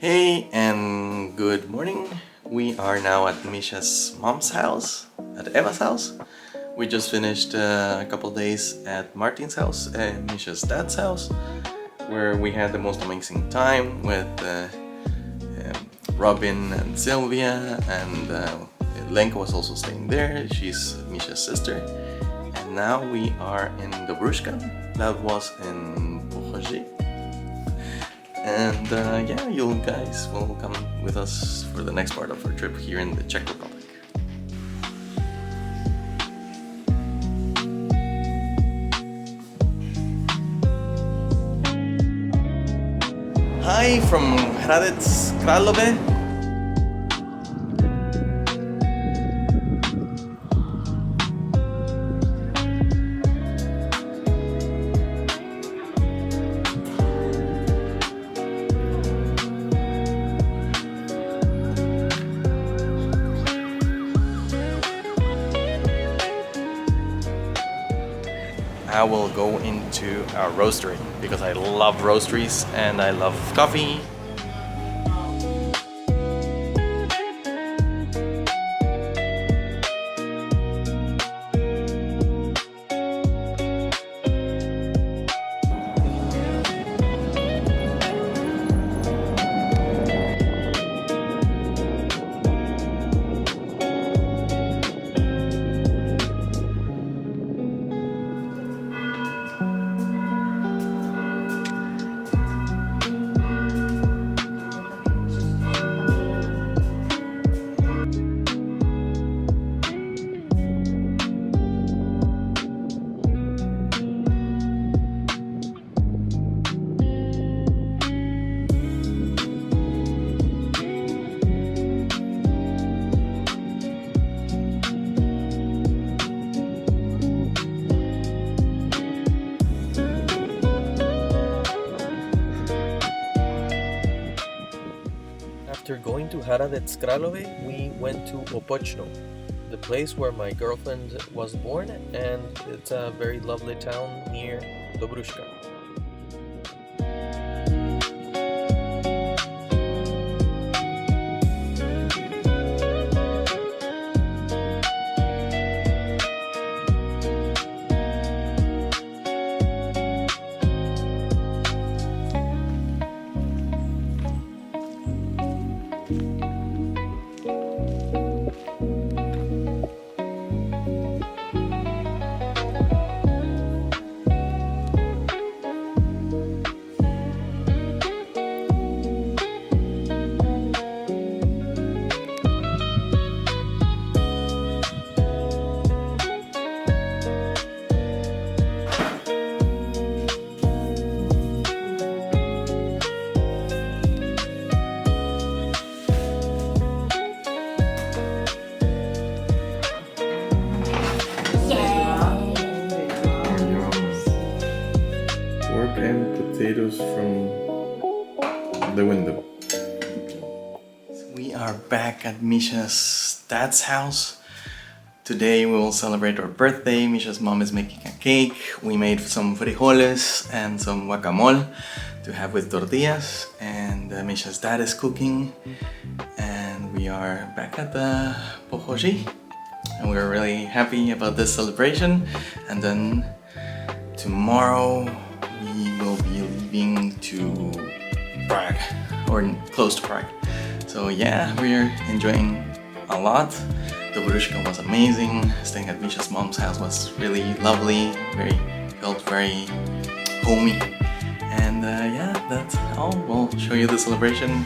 Hey and good morning. We are now at Míša's mom's house, at Eva's house. We just finished a couple days at Martin's house, Míša's dad's house, where we had the most amazing time with Robin and Sylvia, and Lenka was also staying there. She's Míša's sister. And now we are in Dobruška. That was in Pohoří. And yeah, you guys will come with us for the next part of our trip here in the Czech Republic. Hi from Hradec Králové. I will go into a roastery because I love roasteries and I love coffee. After going to Hradec Králové, we went to Opočno, the place where my girlfriend was born, and it's a very lovely town near Dobruška. And potatoes from the window. So we are back at Míša's dad's house. Today we will celebrate our birthday. Míša's mom is making a cake. We made some frijoles and some guacamole to have with tortillas. And Míša's dad is cooking. And we are back at the Pohoří. And we're really happy about this celebration. And then tomorrow we will be leaving to Prague, or close to Prague. So yeah, we're enjoying a lot. Dobruška was amazing. Staying at Míša's mom's house was really lovely. Felt very homey. And yeah, that's all. We'll show you the celebration.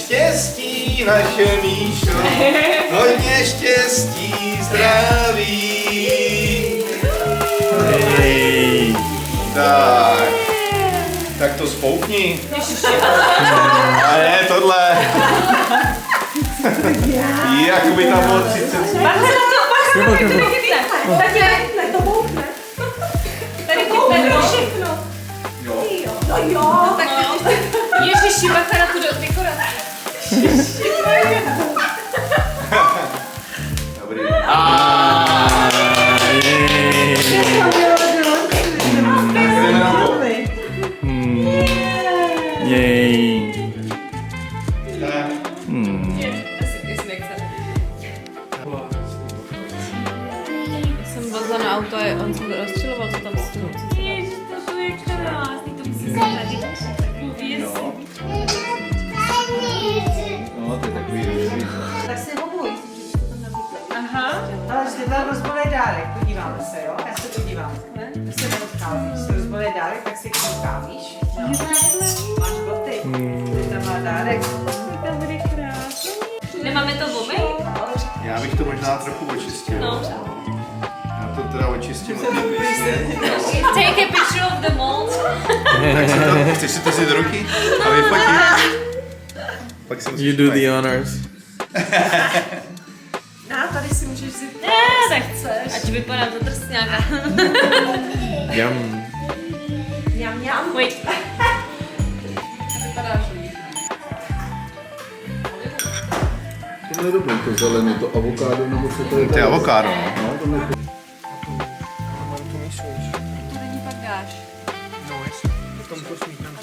Štěstí, naše Míšo, hodně štěstí, zdraví. Hej. Tak to spoukni. A ne, tohle. Jak by tam bylo 30 dní. Tak to bouchne. Tady to všechno. Jo. jo. No, tak no. Ježiši, bacha na tu dekoraci. Dobrý. Jej. Jsem vozla na auto a on se rozčiloval, co tam s tím. Ježiš, to je krásný, to musí se tady uvěsit. No, to je takový růžový. Tak si ho bojí. Aha. Ale že to rozbolej dárek, podíváme se, jo? Já se podívám. Když se neodcházíš, když se rozbolej dárek, tak si kouká, víš? No. Máš boty. Tam má dárek. Tam bude krásný. Nemáme to vomej? Já bych to možná trochu očistil. No. Já to teda očistím od té písně. Take a picture of the mold. Tak si to, chceš si to vzít do ruky a vyfotit? Pak si musíš You do the honors. Tady si můžeš vzít. Tak chceš. Ať vypadám to drsňáka. Yum. Mňam, mňam. Wait. Vypadáš líp. To je dobré, to zelené, to avokádo, nebo co to je? To je avokádo, no. No, to ne... To není pak dáš. No, jestli v tom to smítám.